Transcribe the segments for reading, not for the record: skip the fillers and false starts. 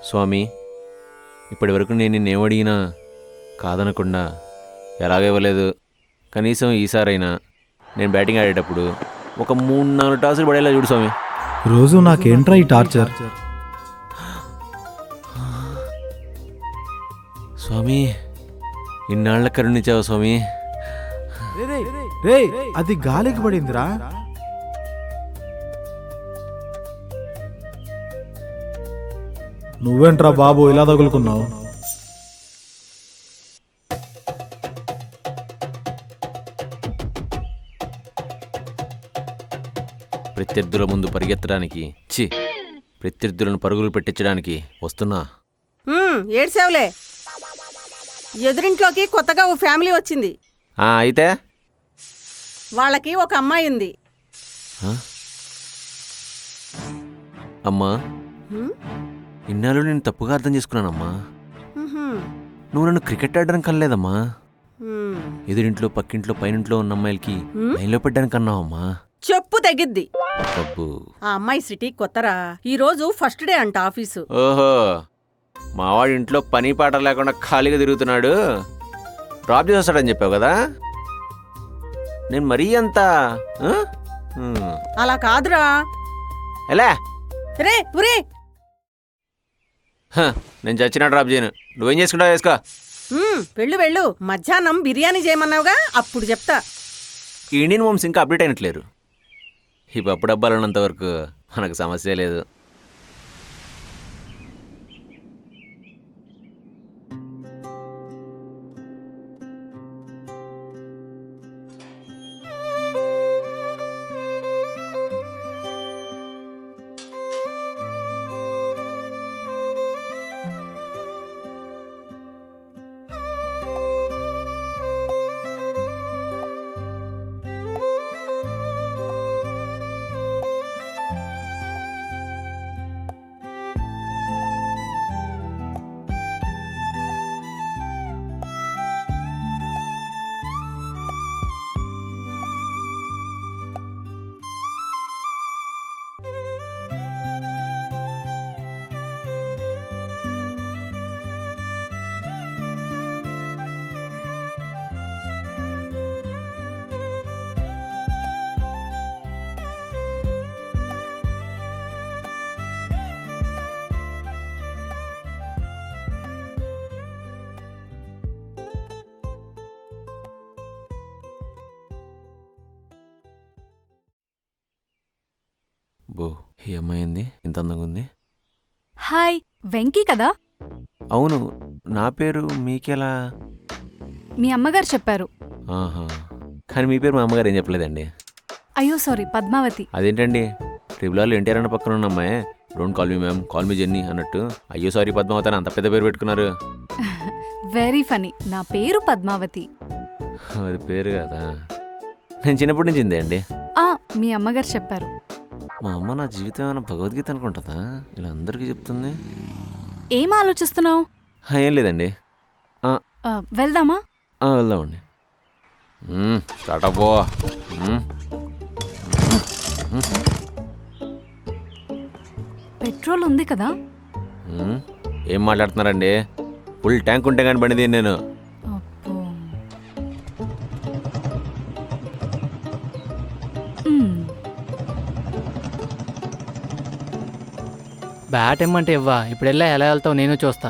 స్వామి, ఇప్పటి వరకు నేను నిన్నేమడిగినా కాదనకుండా ఎలాగివ్వలేదు. కనీసం ఈసారైనా నేను బ్యాటింగ్ ఆడేటప్పుడు ఒక 3-4 టాసులు పడేలా చూడు స్వామి. రోజు నాకేంట్రా ఈ టార్చర్? స్వామి, ఇన్నాళ్ల కరుణించావు స్వామి. రే, అది గాలికి పడిందిరా. నువ్వేంట్రా బాబు ఇలా తగులుకున్నావు? ప్రత్యర్థుల ముందు పరిగెత్తడానికి, ప్రత్యర్థులను పరుగులు పెట్టించడానికి వస్తున్నా. ఏడ్సావులే. ఎదురింట్లోకి కొత్తగా ఓ ఫ్యామిలీ వచ్చింది. అయితే వాళ్ళకి ఒక అమ్మాయి ఉంది. అమ్మా, హ్మ్? ఇన్నాళ్ళు నేను తప్పుగా అర్థం చేసుకున్నానమ్మా. ఉహుం. నువ్వు నన్ను క్రికెట్ ఆడడానికి కనలేదమ్మా. హ్మ్. ఎదురింట్లో, పక్కింట్లో, పైనింట్లో ఉన్న అమ్మాయిలకి లైన్లో పెట్టడానికి అన్నావమ్మా. చెప్పు తగ్గిద్ది. అబ్బో. ఆ అమ్మాయి సిటీ కొత్తరా. ఈ రోజు ఫస్ట్ డే అంట ఆఫీసు. ఓహో, మావాడి ఇంట్లో పని పాట లేకుండా ఖాళీగా తిరుగుతున్నాడు, డ్రాప్ చేస్తాడని చెప్పావు కదా. నేను మరీ అంత అలా కాదురా. ఎలా రే ఉరే, నేను చచ్చినా డ్రాప్ చేయను. నువ్వేం చేసుకుంటావు చేసుకో. వెళ్ళు వెళ్ళు. మధ్యాహ్నం బిర్యానీ చేయమన్నావుగా, అప్పుడు చెప్తా. ఈ ఇండియన్ మోమ్స్ ఇంకా అప్డేట్ అయినట్లేరు. ఈ పప్పు డబ్బాలు ఉన్నంత వరకు మనకు సమస్య లేదు. బో, ఈ అమ్మాయి ఏంది ఇంత అందంగా ఉంది? హాయ్, వెంకీ కదా? అవును, నా పేరు మీకెలా? మీ అమ్మగారు చెప్పారు. ఆహా, కానీ మీ పేరు మా అమ్మగారు ఏం చెప్పలేదండి. అయ్యో సారీ, పద్మావతి. అదేంటండి, ట్రిబుల్ ఎన్టీఆర్ అన్న పక్కన ఉన్న అమ్మాయి don't call me ma'am, call me Jenny అన్నట్టు అయ్యో సారీ పద్మావతి అని అంత పెద్ద పేరు పెట్టుకున్నారు. Very funny. నా పేరు పద్మావతి. అది పేరు కదా, నేను చిన్నప్పటి నుంచి ఇందే అండి. మీ అమ్మగారు చెప్పారు. మా అమ్మ నా జీవితం ఏమైనా భగవద్గీత అనుకుంటుందా ఇలా అందరికీ చెప్తుంది? ఏం ఆలోచిస్తున్నావు? ఏం లేదండి. వెళ్దామా? వెళ్దామండి. స్టార్ట్ అవ్వో. పెట్రోల్ ఉంది కదా? ఏం మాట్లాడుతున్నారండి? ఫుల్ ట్యాంక్ ఉంటే కానీ బండి దీన్ని నేను. అబ్బో. బ్యాట్ ఇమ్మంటే ఇవ్వా, ఇప్పుడు వెళ్ళా ఎలా వెళ్తావు నేను చూస్తా.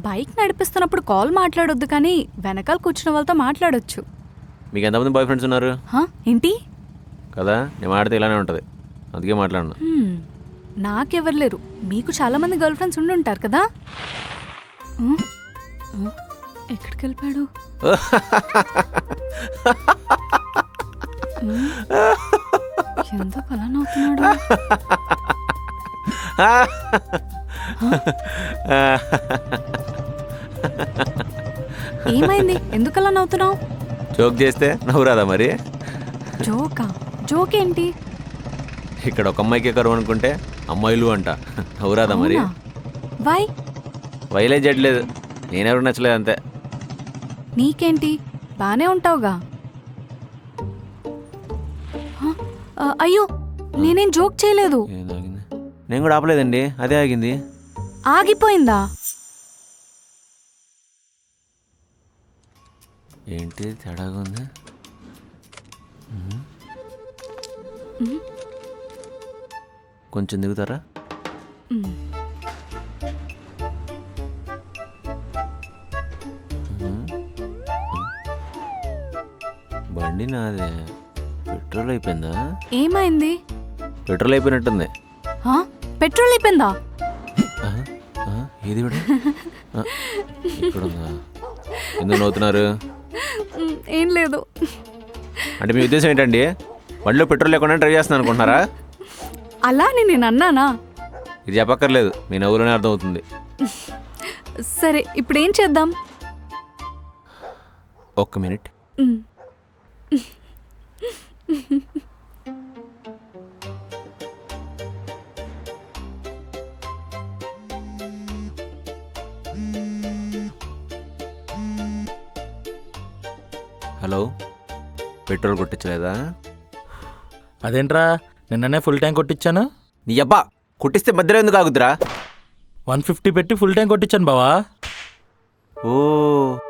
బైక్ నడిపిస్తున్నప్పుడు కాల్ మాట్లాడొద్దు, కానీ వెనకాల కూర్చున్న వాళ్ళతో మాట్లాడొచ్చు. మీకు ఎంతమంది బాయ్ ఫ్రెండ్స్ ఉన్నారు? ఏంటి కదా, నేను మాట్లాడితే ఇలానే ఉంటుంది, అందుకే మాట్లాడను. నాకెవరు లేరు, మీకు చాలా మంది గర్ల్ ఫ్రెండ్స్ ఉండుంటారు కదా. ఎక్కడికి వెళ్ళిపోయాడు? ఎందుకు అలా నవ్వుతున్నాడు? ఏమైంది? ఎందుకు అలా నవ్వుతున్నావు? జోక్ చేస్తే నవ్వు రాదా మరి? జోకా? జోక్ ఏంటి? ఇక్కడ ఒక అమ్మాయికే కరువు అనుకుంటే అమ్మాయిలు అంట, నవ్వు రాదా మరి? వై? వైలే జడ్లేదు, నేనెవరు నచ్చలేదు అంతే. నీకేంటి, బానే ఉంటావుగా. అయ్యో నేనేం జోక్ చేయలేదు. ఏం ఆగింది? నేను కూడా ఆపలేదండి, అదే ఆగింది. ఆగిపోయిందా? ఏంటి తేడాగా ఉంది? కొంచెం దిగుతారా? బండి నాదే. పెట్రోల్ అయిపోయిందా? ఏమైంది? పెట్రోల్ అయిపోయినట్టుంది. పెట్రోల్ అయిపోయిందా? ఏది ఇక్కడుందా? ఎందుకు నవ్వుతున్నారు? ఏం లేదు. అంటే మీ ఉద్దేశం ఏంటండి? బండిలో పెట్రోల్ లేకుండా డ్రైవ్ చేస్తున్నాను అనుకుంటున్నారా? అలా నేను అన్నానా? ఇది చెప్పక్కర్లేదు, మీ నవ్వులోనే అర్థమవుతుంది. సరే ఇప్పుడు ఏం చేద్దాం? ఒక్క మినిట్. Hello, petrol కొట్టించలేదా? అదేంట్రా, నిన్ననే ఫుల్ ట్యాంక్ కొట్టించాను. నీ అబ్బా, కొట్టిస్తే మధ్యలో ఎందుకు ఆగుద్దిరా? 150 పెట్టి ఫుల్ ట్యాంక్ కొట్టించాను బావా. ఓ,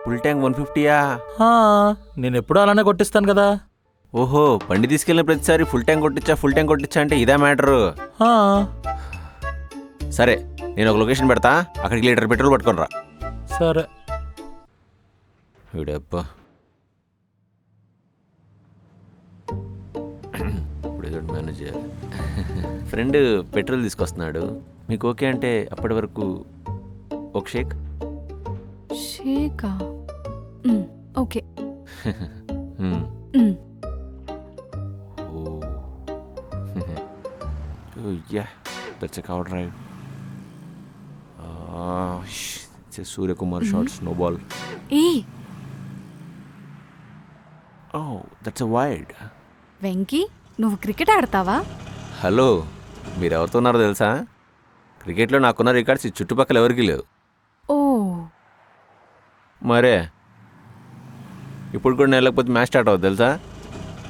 ఫుల్ ట్యాంక్ 150యా? నేను ఎప్పుడూ అలానే కొట్టిస్తాను కదా. ఓహో, బండి తీసుకెళ్ళిన ప్రతిసారి ఫుల్ ట్యాంక్ కొట్టించా అంటే ఇదే మ్యాటరు. సరే, నేను ఒక లొకేషన్ పెడతా, అక్కడికి లీటర్ పెట్రోల్ పట్టుకొని రా. సరే. వీడబ్బా, ఇప్పుడు ఏదో మేనేజ్ చేయాలి. ఫ్రెండ్ పెట్రోల్ తీసుకొస్తున్నాడు, మీకు ఓకే అంటే అప్పటి వరకు ఒక షేక్. షేకా? Okay. Yeah, that's a cow drive. It's a Surya Kumar shot snowball. Oh, that's a wide. Venky, నువ్వు క్రికెట్ ఆడతావా? హలో, మీరు ఎవరితో ఉన్నారో తెలుసా? క్రికెట్లో నాకున్న రికార్డ్స్ ఈ చుట్టుపక్కల ఎవరికి లేవు. ఓ మరే, ఇప్పుడు కూడా నేను వెళ్ళకపోతే మ్యాచ్ స్టార్ట్ అవుతుంది తెలుసా?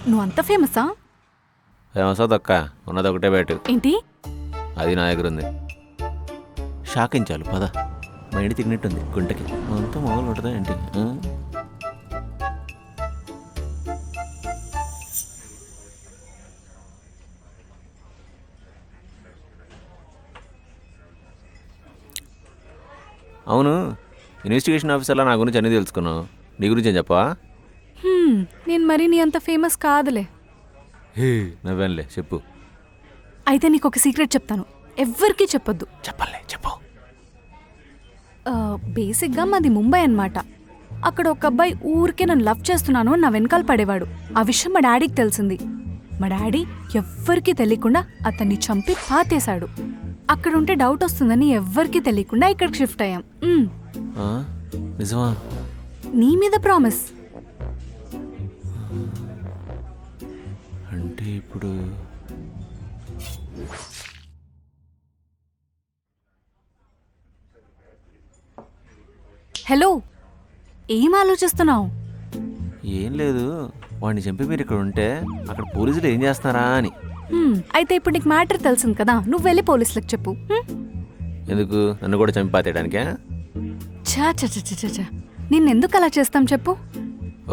నువ్వు అంత ఫేమసా? ఫేమసా తక్క, ఉన్నది ఒకటే బ్యాట్. ఏంటి? అది నా దగ్గర ఉంది. షాకించాలి పద, మా ఇంటి తిరిగినట్టుంది గుంటకి. అంతా మొదలు పడుతుందా ఏంటి? అవును, ఇన్వెస్టిగేషన్ ఆఫీసర్లా నా గురించి అన్నీ తెలుసుకున్నావు. నీ గురించి ఏం చెప్పవా? నేను మరీ నీ అంత ఫేమస్ కాదులే. నవ్వానులే, చెప్పు. అయితే నీకు ఒక సీక్రెట్ చెప్తాను, ఎవ్వరికీ చెప్పొద్దు. చెప్పలే, చెప్పు. బేసిక్గా మాది ముంబై అన్నమాట. అక్కడ ఒక అబ్బాయి ఊరికే నన్ను లవ్ చేస్తున్నాను అని నా వెనకాల పడేవాడు. ఆ విషయం మా డాడీకి తెలిసింది. మా డాడీ ఎవ్వరికీ తెలియకుండా అతన్ని చంపి పాతేశాడు. అక్కడ ఉంటే డౌట్ వస్తుందని ఎవ్వరికీ తెలియకుండా ఇక్కడికి షిఫ్ట్ అయ్యాం. నిజమా? నీ మీద ప్రామిస్. అంటే ఇప్పుడు హలో, ఏం ఆలోచిస్తున్నావు? ఏం లేదు, వాడిని చంపి మీరు ఇక్కడ ఉంటే అక్కడ పోలీసులు ఏం చేస్తున్నారా అని. అయితే ఇప్పుడు నీకు మ్యాటర్ తెలిసింది కదా, నువ్వు వెళ్ళి పోలీసులకు చెప్పు. ఎందుకు? నన్ను కూడా చంపి పాతేయడానికే? చా చా చా చా చా, నిన్నెందుకు అలా చేస్తాం చెప్పు?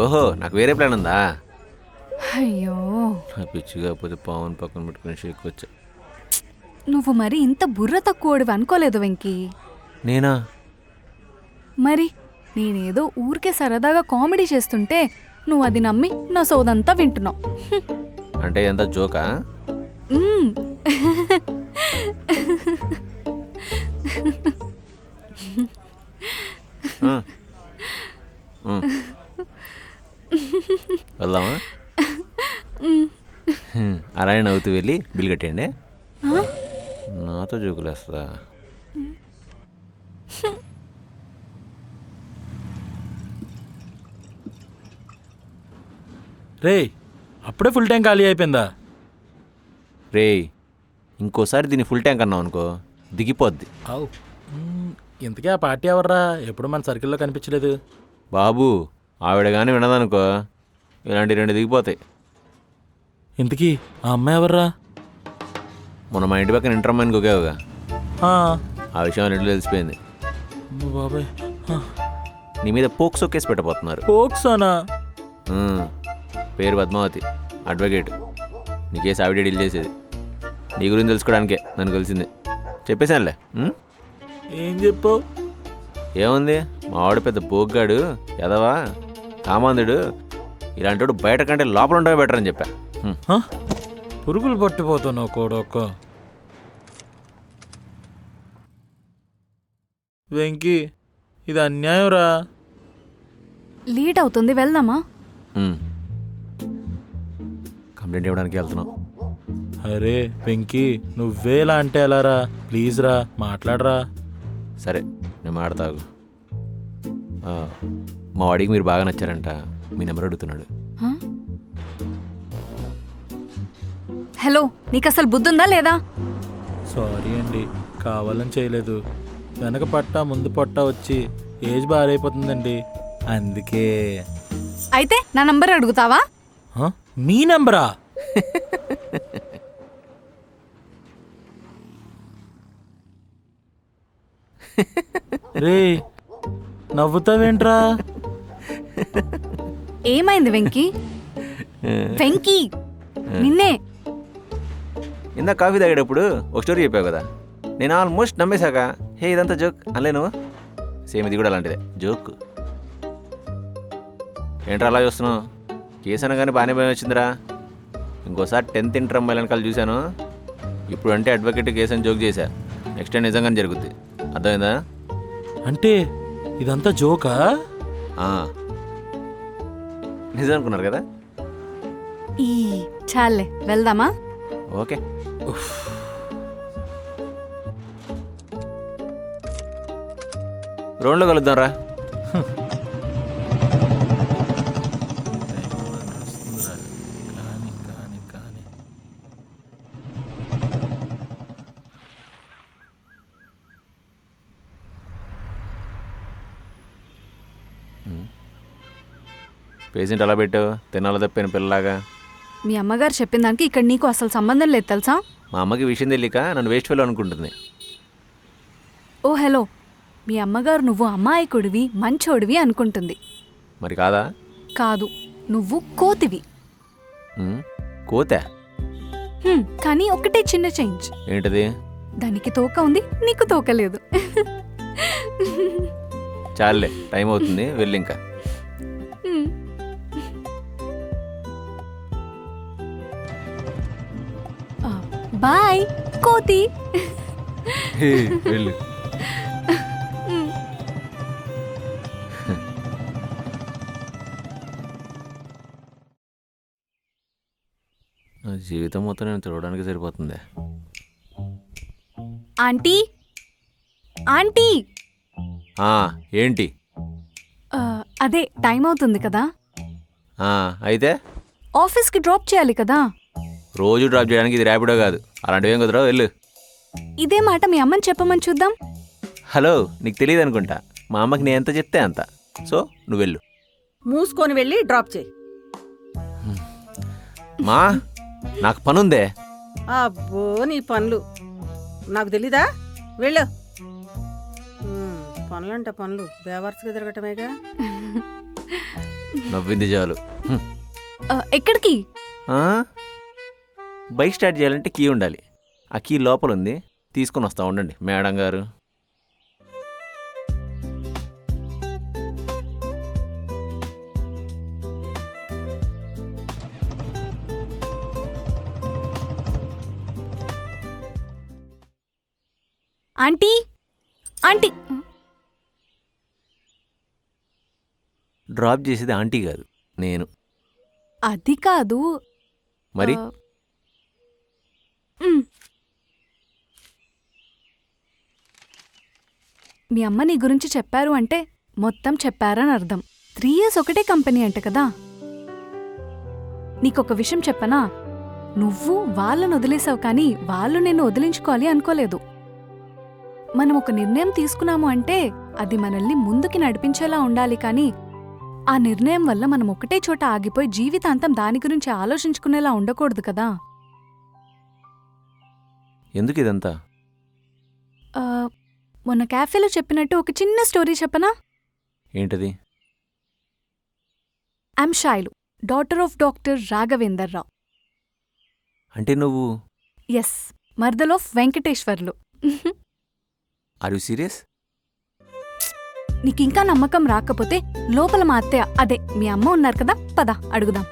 ఓహో, నాకు వేరే ప్లాన్ ఉందా? అయ్యో, నా పిచ్చి కాకపోతే పావును పక్కన పెట్టుకుని షేక్ వచ్చా. నువ్వు మరి ఇంత బుర్ర తక్కువడివి అనుకోలేదు వెంకీ. నేనా? మరి నేనేదో ఊరికే సరదాగా కామెడీ చేస్తుంటే నువ్వు అది నమ్మి నా సోదంతా వింటున్నావు. అంటే ఎంత జోకా? వెళ్దామా? అలానే నవ్వుతూ వెళ్ళి బిల్ కట్టేయండి. నాతో జోకులేస్తా. రే, అప్పుడే ఫుల్ ట్యాంక్ ఖాళీ అయిపోయిందా? రే, ఇంకోసారి దీన్ని ఫుల్ ట్యాంక్ అన్నావు అనుకో, దిగిపోద్ది. అవు, ఇంతకీ ఆ పార్టీ ఎవర్రా? ఎప్పుడు మన సర్కిల్లో కనిపించలేదు. బాబు, ఆవిడ కానీ వినదనుకో, ఇలాంటి 2 దిగిపోతాయి. ఇంతకీ ఆ అమ్మాయి ఎవర్రా? మొన్న మా ఇంటి పక్కన ఇంటర్మైన్కి ఒకేవుగా, ఆ, ఆ విషయం రెండు తెలిసిపోయింది. అమ్మ బాబాయ్, నీ మీద పోక్సో కేసు పెట్టబోతున్నారు. పోక్సానా? పేరు పద్మావతి, అడ్వకేట్. నీ కేసు ఆవిడ డీల్ చేసేది. నీ గురించి తెలుసుకోవడానికే నన్ను కలిసింది. చెప్పేశానులే. ఏం చెప్పావు? ఏముంది, మా వాడు పెద్ద పోగ్గాడు, ఎదవా, కామాంధుడు, ఇలాంటి బయట కంటే లోపల ఉండవే బెటర్ అని చెప్పా. పురుగులు పట్టిపోతున్నావు కోడొక్క. వెంకీ, ఇది అన్యాయం రా. లేట్ అవుతుంది, వెళ్దామా? కంప్లైంట్ ఇవ్వడానికి వెళ్తున్నాం. అరే వెంకీ, నువ్వేలా అంటే ఎలా రా? ప్లీజ్ రా, మాట్లాడరా. సరే, నేను మాడతాగు. మా వాడికి మీరు బాగా నచ్చారంట, మీ నెంబర్ అడుగుతున్నాడు. హ? హలో, నీకు అసలు బుద్ధుందా లేదా? సారీ అండి, కావాలని చేయలేదు. వెనక పట్ట ముందు పొట్ట వచ్చి ఏజ్ బారైపోతుందండి, అందుకే. అయితే నా నంబర్ అడుగుతావా? మీ నంబరా? రే, నవ్వుతావేంట్రా? ఏమైంది వెంకీ? వెంకీ, నిన్నే. ఇందాక కాఫీ తాగేటప్పుడు ఒక స్టోరీ చెప్పావు కదా, నేను ఆల్మోస్ట్ నమ్మేశాక హే ఇదంతా జోక్ అనలే నువ్వు. సేమ్ ఇది కూడా అలాంటిదే, జోక్. ఏంట్రా అలా చూస్తున్నావు? కేసు అనగానే బాగానే భయం వచ్చిందిరా. ఇంకోసారి 10th ఇంటర్ అమ్మాయిల వెనకాల చూశాను. ఇప్పుడు అంటే అడ్వకేట్ కేసు అని జోక్ చేశా. నెక్స్ట్ టైం నిజంగానే జరుగుద్ది. అర్థమైందా? అంటే ఇదంతా జోకా? నిజం అనుకున్నారు కదా. ఈ చాలే, వెళ్దామా? ఓకే. రోడ్లో కలుద్దాం రా. పేషెంట్ అలా పెట్టావు, తినాల తప్పిన పిల్లలాగా. మీ అమ్మగారు చెప్పిన దానికి ఇక్కడ నీకు అసలు సంబంధం లేదు తెలుసా? మా అమ్మకి విషయం తెలియక నన్ను వేస్ట్ ఫెలో అనుకుంటుంది. ఓ హలో, మీ అమ్మగారు నువ్వు అమాయకుడివి, మంచోడివి అనుకుంటుంది. మరి కాదా? కాదు, నువ్వు కోతివి. కోతే? కానీ ఒకటే చిన్న చేంజ్. ఏంటది? దానికి తోక ఉంది, నీకు తోక లేదు. చాలే, టైం అవుతుంది, వెళ్ళి ఇంకా. బాయ్ కోతి. వెళ్ళు. నా జీవితం మొత్తం నేను చూడడానికి సరిపోతుంది. Aunty, aunty. ఏంటి? అదే టైం అవుతుంది కదా, అయితే ఆఫీస్కి డ్రాప్ చేయాలి కదా. రోజు డ్రాప్ చేయడానికి ఇది ర్యాపిడో కాదు, అలాంటివి ఏం కుదరవు, వెళ్ళు. ఇదే మాట మీ అమ్మని చెప్పమని చూద్దాం. హలో, నీకు తెలియదు అనుకుంటా, మా అమ్మకి నేను ఎంత చెప్తే అంత. సో నువ్వు వెళ్ళు. మూసుకొని వెళ్ళి డ్రాప్ చేయి. మా నాకు పనుందే. అబ్బో నీ పనులు నాకు తెలీదా? వెళ్ళు. పనులంట పనులు బేవర్స్గా తిరగటమేగా. నవ్వింది చాలు. ఎక్కడికి? బైక్ స్టార్ట్ చేయాలంటే కీ ఉండాలి. ఆ కీ లోపల ఉంది, తీసుకొని వస్తా ఉండండి మేడం గారు. Aunty, aunty. డ్రాప్ చేసేది ఆంటీ కాదు, నేను. అది కాదు మరి మీ అమ్మ నీ గురించి చెప్పారు అంటే మొత్తం చెప్పారని అర్థం. 3 years ఒకటే కంపెనీ అంట కదా. నీకొక విషయం చెప్పనా, నువ్వు వాళ్ళను వదిలేసావు కానీ వాళ్ళు నిన్ను వదిలించుకోవాలి అనుకోలేదు. మనం ఒక నిర్ణయం తీసుకున్నాము అంటే అది మనల్ని ముందుకి నడిపించేలా ఉండాలి కానీ ఆ నిర్ణయం వల్ల మనం ఒకటే చోట ఆగిపోయి జీవితాంతం దాని గురించి ఆలోచించుకునేలా ఉండకూడదు కదా. ఎందుకు ఇదంతా? ఆ, మొన్న క్యాఫేలో చెప్పినట్టు ఒక చిన్న స్టోరీ చెప్పనా? ఏంటది? I'm Shailu, daughter of doctor Raghavender Rao. అంటే నువ్వు ఎస్, మర్దల్ of Venkateswarlu. Are you serious? నీకింకా నమ్మకం రాకపోతే లోపల మా అత్తయ్య, అదే మీ అమ్మ ఉన్నారు కదా, పద అడుగుదాం.